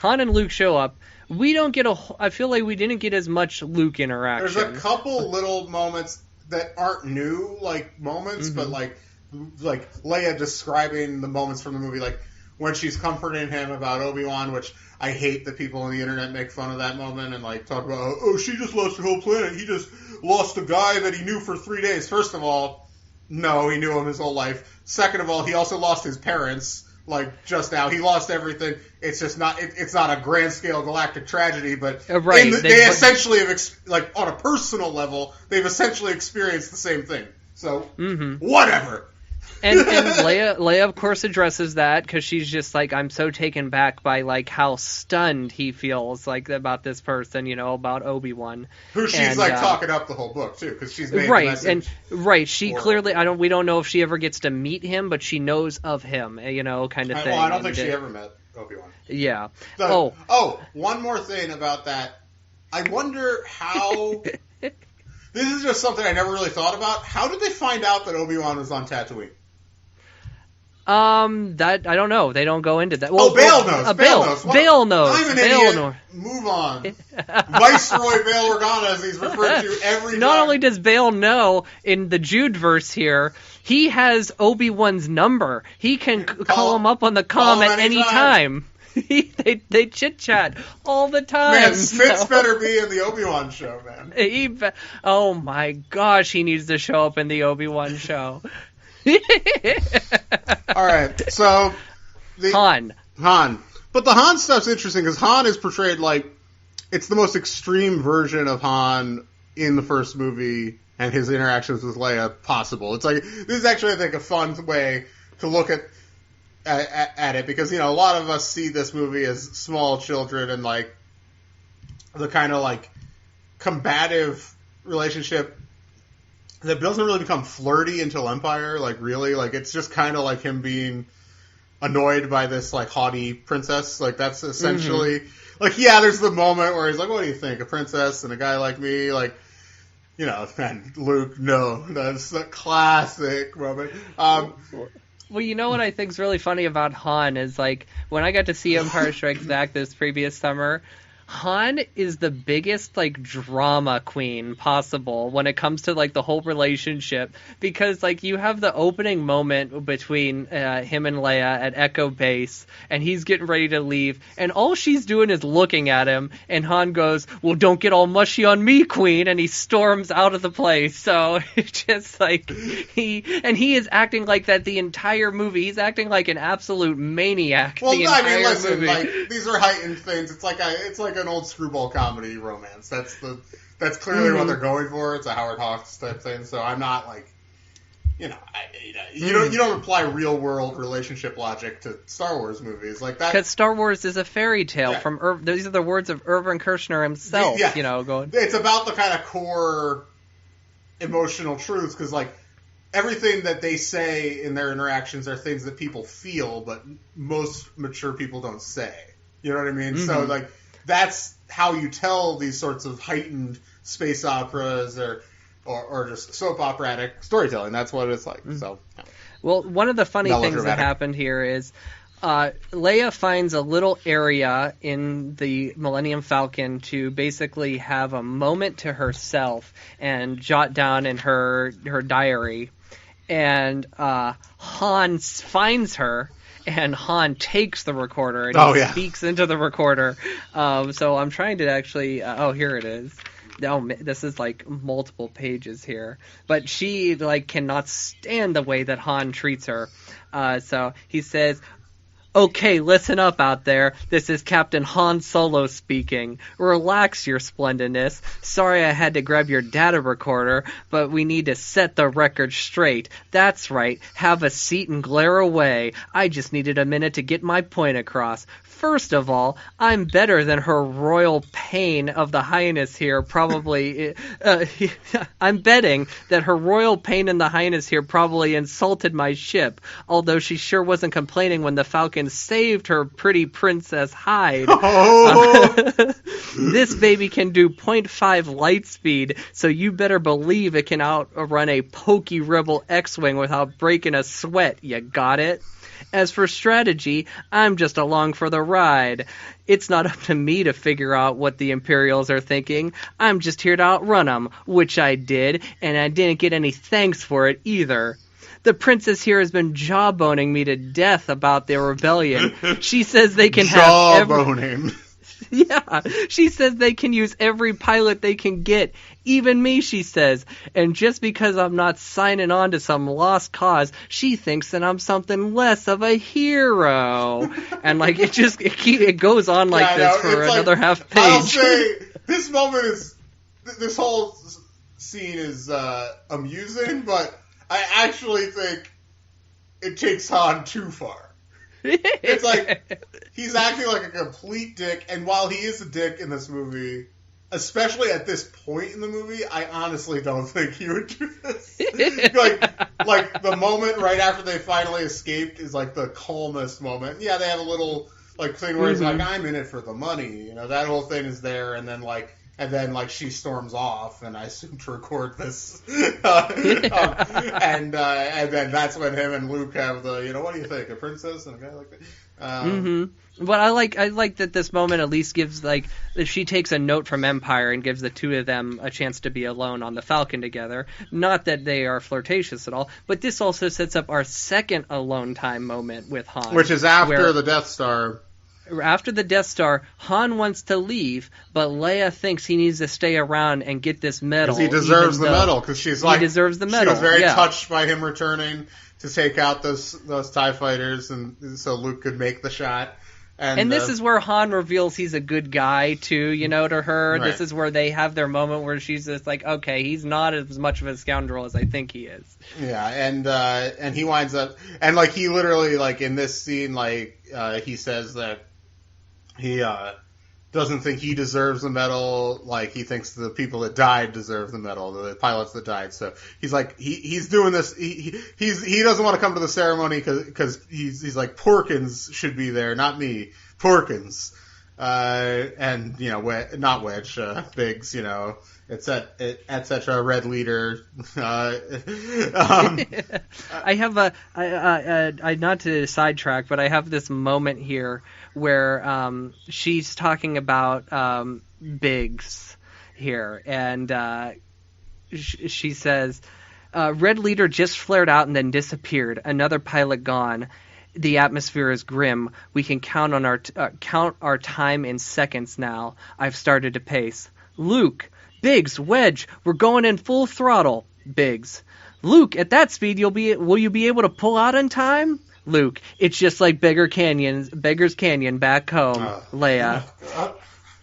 Han and Luke show up. We don't get I feel like we didn't get as much Luke interaction. There's a couple little moments that aren't new, like moments, but like Leia describing the moments from the movie, like when she's comforting him about Obi-Wan, which I hate that people on the internet make fun of that moment and like talk about, oh, she just lost her whole planet. He just lost a guy that he knew for 3 days. First of all, no, he knew him his whole life. Second of all, he also lost his parents. Like just now, he lost everything. It's just not. It's not a grand scale galactic tragedy, but right. They essentially have, like on a personal level, they've essentially experienced the same thing. So whatever. And Leia, of course, addresses that because she's just like, I'm so taken back by like how stunned he feels like about this person, about Obi-Wan. Who she's talking up the whole book too, because she's made the message. She clearly, we don't know if she ever gets to meet him, but she knows of him, kind of thing. Well, I don't think she ever met Obi-Wan. Yeah. One more thing about that. I wonder how. This is just something I never really thought about. How did they find out that Obi-Wan was on Tatooine? That I don't know. They don't go into that. Well, Bail knows. Bail knows. I'm an idiot. Move on. Viceroy Bail Organa, as he's referred to every time. Not only does Bail know in the Jude verse here, he has Obi-Wan's number. He can call him up on the comm at any time. They chit chat all the time. Man, Spitz better be in the Obi-Wan show, man. Oh my gosh, he needs to show up in the Obi-Wan show. All right, so Han. But the Han stuff's interesting because Han is portrayed like it's the most extreme version of Han in the first movie and his interactions with Leia possible. It's like this is actually, I think, a fun way to look at it because a lot of us see this movie as small children and like the kind of like combative relationship that doesn't really become flirty until Empire, like really, like it's just kind of like him being annoyed by this like haughty princess. Like that's essentially like, yeah, there's the moment where he's like, what do you think, a princess and a guy like me? Like, man, Luke, no, that's a classic moment. Well, what I think's really funny about Han is like when I got to see Empire Strikes Back this previous summer, Han is the biggest like drama queen possible when it comes to like the whole relationship because like you have the opening moment between him and Leia at Echo Base and he's getting ready to leave and all she's doing is looking at him and Han goes, well, don't get all mushy on me, queen, and he storms out of the place. So it's just like he is acting like that the entire movie. He's acting like an absolute maniac. Well, the entire listen, movie. like these are heightened things. It's like an old screwball comedy romance. That's clearly what they're going for. It's a Howard Hawks type thing. So I'm not like, you don't apply real world relationship logic to Star Wars movies like that. Because Star Wars is a fairy tale from these are the words of Irvin Kershner himself. Yeah. Going. It's about the kind of core emotional truths because like everything that they say in their interactions are things that people feel, but most mature people don't say. You know what I mean? So like. That's how you tell these sorts of heightened space operas or just soap operatic storytelling. That's what it's like. So, yeah. Well, one of the funny things that happened here is Leia finds a little area in the Millennium Falcon to basically have a moment to herself and jot down in her diary. And Han finds her. And Han takes the recorder and he speaks into the recorder. So I'm trying to actually... here it is. Oh, this is like multiple pages here. But she like cannot stand the way that Han treats her. So he says, Okay, listen up out there. This is Captain Han Solo speaking. Relax, your splendidness. Sorry I had to grab your data recorder, but we need to set the record straight. That's right. Have a seat and glare away. I just needed a minute to get my point across. First of all, I'm better than her royal pain of the highness here probably... I'm betting that her royal pain in the highness here probably insulted my ship, although she sure wasn't complaining when the Falcon saved her pretty Princess Hyde. Oh. This baby can do 0.5 light speed, so you better believe it can outrun a pokey rebel X-Wing without breaking a sweat. You got it? As for strategy, I'm just along for the ride. It's not up to me to figure out what the Imperials are thinking. I'm just here to outrun them, which I did, and I didn't get any thanks for it either. The princess here has been jawboning me to death about their rebellion. She says they can have jawboning. Yeah, she says they can use every pilot they can get, even me, she says. And just because I'm not signing on to some lost cause, she thinks that I'm something less of a hero. And like it goes on like this for another half page. I'll say this whole scene is amusing, but I actually think it takes Han too far. It's like he's acting like a complete dick, and while he is a dick in this movie, especially at this point in the movie, I honestly don't think he would do this. like the moment right after they finally escaped is like the calmest moment. Yeah, they have a little like thing where he's like, "I'm in it for the money," that whole thing is there, and then she storms off, and I assume to record this, and then that's when him and Luke have the, what do you think, a princess and a guy like that? But I like that this moment at least gives, like, if she takes a note from Empire and gives the two of them a chance to be alone on the Falcon together. Not that they are flirtatious at all, but this also sets up our second alone time moment with Han, which is after the Death Star. After the Death Star, Han wants to leave, but Leia thinks he needs to stay around and get this medal. Because he deserves the medal, because she's like... He deserves the medal, She was very touched by him returning to take out those TIE fighters, and so Luke could make the shot. And this is where Han reveals he's a good guy, too, to her. Right. This is where they have their moment where she's just like, okay, he's not as much of a scoundrel as I think he is. Yeah, and he winds up... And, like, he literally, like, in this scene, like, he says that he doesn't think he deserves the medal. Like, he thinks the people that died deserve the medal, the pilots that died. So he's like, he's doing this. He doesn't want to come to the ceremony because he's like, Porkins should be there, not me. Porkins, and not Wedge, Biggs, etc. Red leader. I have I not to sidetrack, but I have this moment here where she's talking about Biggs here, and she says, "Red leader just flared out and then disappeared. Another pilot gone. The atmosphere is grim. We can count our time in seconds now. I've started to pace. Luke, Biggs, Wedge, we're going in full throttle. Biggs, Luke, at that speed, will you be able to pull out in time? Luke, it's just like Beggar's Canyon back home.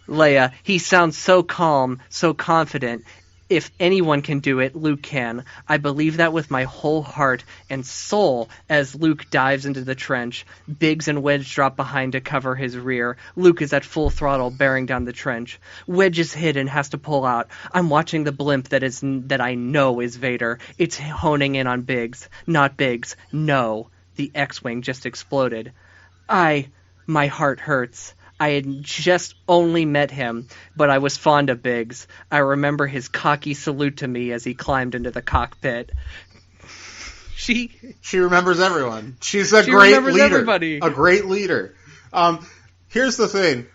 Leia, he sounds so calm, so confident. If anyone can do it, Luke can. I believe that with my whole heart and soul as Luke dives into the trench. Biggs and Wedge drop behind to cover his rear. Luke is at full throttle, bearing down the trench. Wedge is hid and has to pull out. I'm watching the blimp that I know is Vader. It's honing in on Biggs. Not Biggs. No. The X-Wing just exploded. My heart hurts. I had just only met him, but I was fond of Biggs. I remember his cocky salute to me as he climbed into the cockpit. She remembers everyone. She's a great leader. Everybody. A great leader. Here's the thing.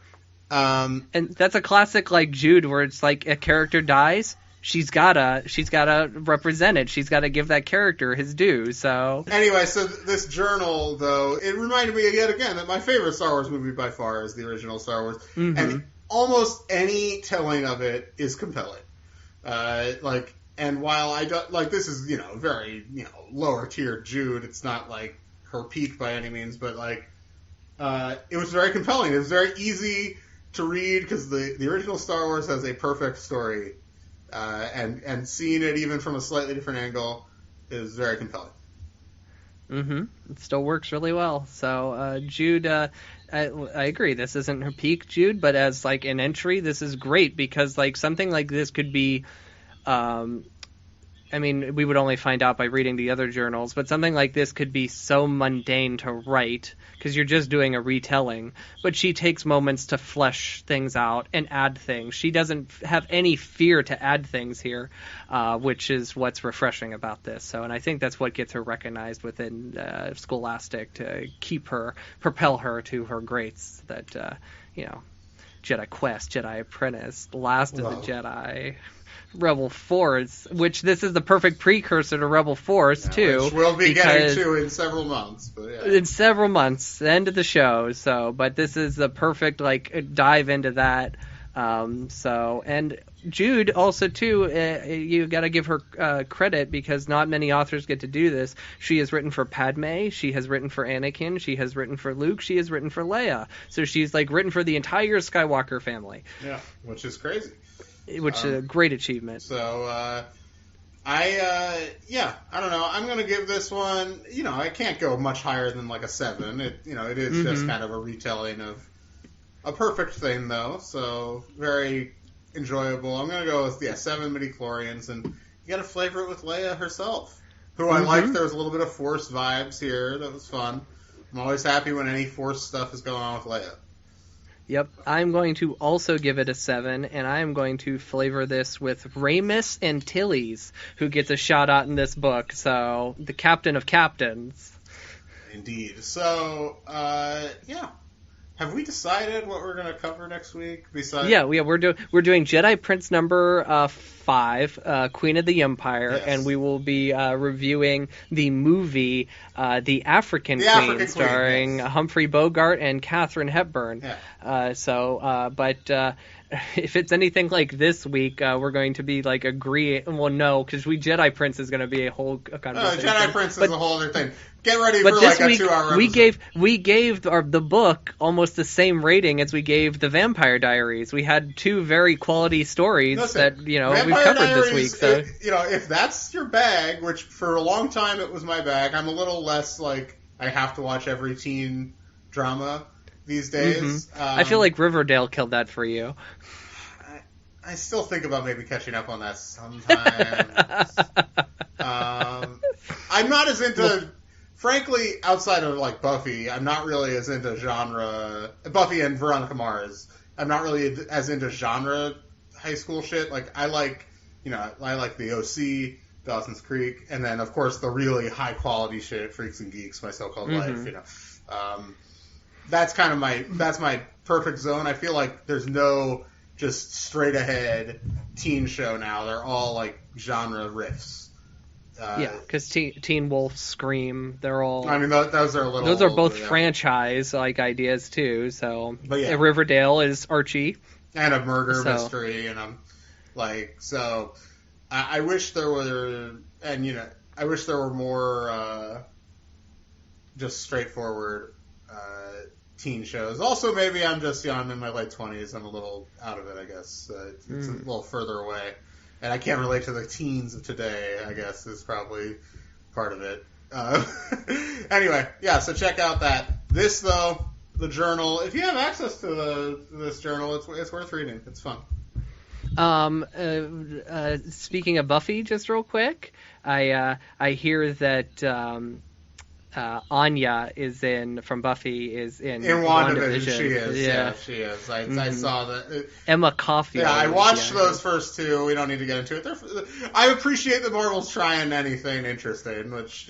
And that's a classic like Jude, where it's like a character dies. She's gotta represent it. She's gotta give that character his due. So anyway, so this journal, though, it reminded me yet again that my favorite Star Wars movie by far is the original Star Wars, and almost any telling of it is compelling. And while I don't like, this is very lower tier Jude. It's not like her peak by any means, but like it was very compelling. It was very easy to read because the original Star Wars has a perfect story, and seeing it even from a slightly different angle is very compelling. It still works really well. So, Jude, I agree. This isn't her peak, Jude, but as like an entry, this is great because like something like this could be, I mean, we would only find out by reading the other journals, but something like this could be so mundane to write because you're just doing a retelling. But she takes moments to flesh things out and add things. She doesn't have any fear to add things here, which is what's refreshing about this. So, and I think that's what gets her recognized within Scholastic to propel her to her greats that, Jedi Quest, Jedi Apprentice, Last of the Jedi, Rebel Force, which this is the perfect precursor to Rebel Force, too. Which we'll be getting to in several months. But yeah. In several months, the end of the show. So, but this is the perfect, like, dive into that. And Jude also, too, you got to give her credit because not many authors get to do this. She has written for Padme, she has written for Anakin, she has written for Luke, she has written for Leia. So she's, like, written for the entire Skywalker family. Yeah, which is crazy. Which is a great achievement. So, I don't know. I'm going to give this one, I can't go much higher than like a 7. It is just kind of a retelling of a perfect thing, though. So, very enjoyable. I'm going to go with, 7 midichlorians, and you got to flavor it with Leia herself, who I liked. There was a little bit of Force vibes here. That was fun. I'm always happy when any Force stuff is going on with Leia. Yep, I'm going to also give it a 7, and I am going to flavor this with Ramus Antilles, who gets a shout out in this book. So, the captain of captains. Indeed. So, have we decided what we're going to cover next week? Besides, we're doing Jedi Prince number 5, Queen of the Empire, and we will be reviewing the movie The African Queen, starring Humphrey Bogart and Katharine Hepburn. Yeah. If it's anything like this week, we're going to be like agreeing. Well, no, because Jedi Prince is going to be a whole conversation. Jedi Prince is a whole other thing. Get ready for like a 2-hour episode. We gave the book almost the same rating as we gave the Vampire Diaries. We had 2 very quality stories that we've covered Diaries, this week. So if that's your bag, which for a long time it was my bag, I'm a little less like I have to watch every teen drama these days. I feel like Riverdale killed that for you. I still think about maybe catching up on that sometimes. I'm not as into, frankly, outside of like Buffy, I'm not really as into genre. Buffy and Veronica Mars. I'm not really as into genre high school shit. Like I like the OC, Dawson's Creek, and then of course the really high quality shit, Freaks and Geeks, My So-Called Life. That's kind of my perfect zone. I feel like there's no just straight ahead teen show now. They're all like genre riffs. Because Teen Wolf, Scream, they're all. I mean, those are a little. Those are both franchise like ideas too. So, but Riverdale is Archie and a murder mystery, and I'm like, so I wish there were, and I wish there were more just straightforward teen shows. Also, maybe I'm just I'm in my late 20s. I'm a little out of it, I guess. It's a little further away. And I can't relate to the teens of today, I guess, is probably part of it. Anyway, so check out that. This, though, the journal, if you have access to this journal, it's worth reading. It's fun. Speaking of Buffy, just real quick, I hear that Anya from Buffy is in WandaVision. She is. Yeah, she is. I saw that. Emma Caulfield. Yeah, I watched those first 2. We don't need to get into it. I appreciate that Marvel's trying anything interesting, which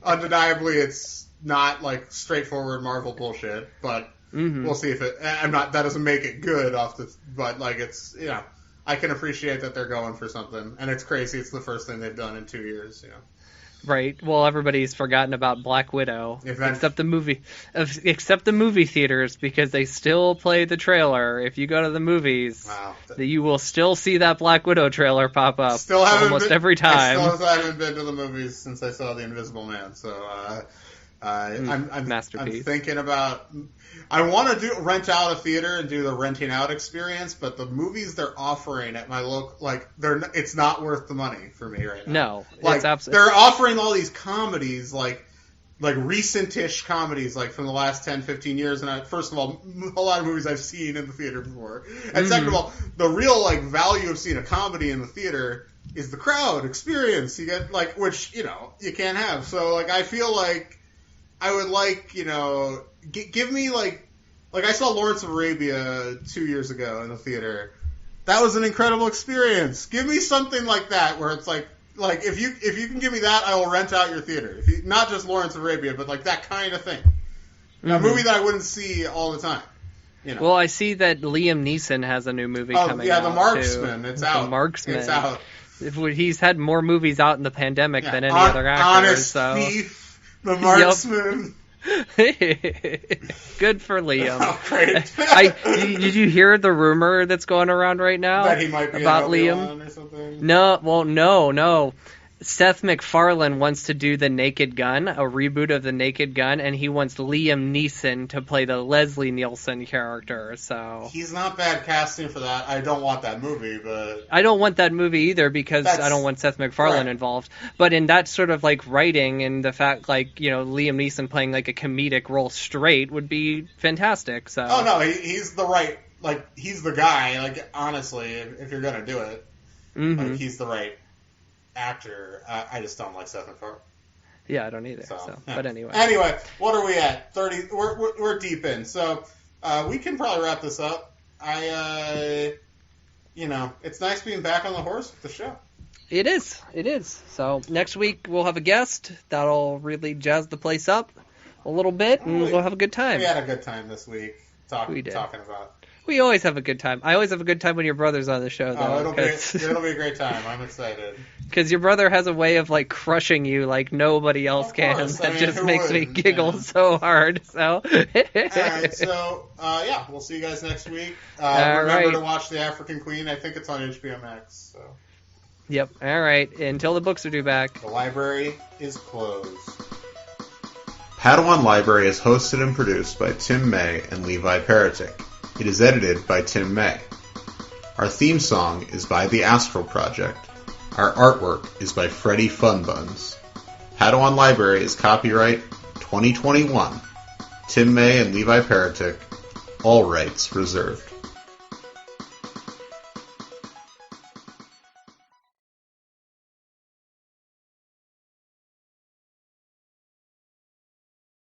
undeniably it's not like straightforward Marvel bullshit. But we'll see if it. That doesn't make it good but like it's I can appreciate that they're going for something, and it's crazy. It's the first thing they've done in 2 years. Right. Well, everybody's forgotten about Black Widow, except the movie theaters, because they still play the trailer. If you go to the movies, you will still see that Black Widow trailer pop up every time. I still haven't been to the movies since I saw The Invisible Man. So I'm Masterpiece. I'm thinking about. I want to rent out a theater and do the renting out experience, but the movies they're offering at my local, it's not worth the money for me right now. No, it's absolutely. They're offering all these comedies, like recent-ish comedies, like from the last 10, 15 years. And first of all, a lot of movies I've seen in the theater before. And second of all, the real value of seeing a comedy in the theater is the crowd experience. You get which you can't have. So I feel like I would give me I saw Lawrence of Arabia 2 years ago in the theater. That was an incredible experience. Give me something like that where it's if you can give me that, I will rent out your theater. Not just Lawrence of Arabia, but that kind of thing. A movie that I wouldn't see all the time. Well, I see that Liam Neeson has a new movie coming out. The Marksman. It's out. The Marksman. It's out. He's had more movies out in the pandemic than any other actor. Honest Thief, The Marksman. Good for Liam. Oh, great. Did you hear the rumor that's going around right now that he might be about Liam or something? No. Seth MacFarlane wants to do The Naked Gun, a reboot of The Naked Gun, and he wants Liam Neeson to play the Leslie Nielsen character. So he's not bad casting for that. I don't want that movie, but I don't want that movie either because I don't want Seth MacFarlane involved. But in that sort of writing and the fact Liam Neeson playing a comedic role straight would be fantastic. So he's the right he's the guy. Honestly, if you're gonna do it, he's the right actor. I just don't like Seth MacFarlane. Yeah, I don't either. But anyway, what are we at? 30. We're deep in, so we can probably wrap this up. It's nice being back on the horse with the show. It is. So next week we'll have a guest that'll really jazz the place up a little bit, and we'll have a good time. We had a good time this week talking about. We always have a good time. I always have a good time when your brother's on the show, though. It'll be a great time. I'm excited. Because your brother has a way of crushing you like nobody else can. That just makes me giggle so hard. So. All right. So we'll see you guys next week. Remember to watch The African Queen. I think it's on HBO Max. So. Yep. All right. Until the books are due back. The library is closed. Padawan Library is hosted and produced by Tim May and Levi Peretic. It is edited by Tim May. Our theme song is by The Astral Project. Our artwork is by Freddie Funbuns. Padawan Library is copyright 2021. Tim May and Levi Peretic. All rights reserved.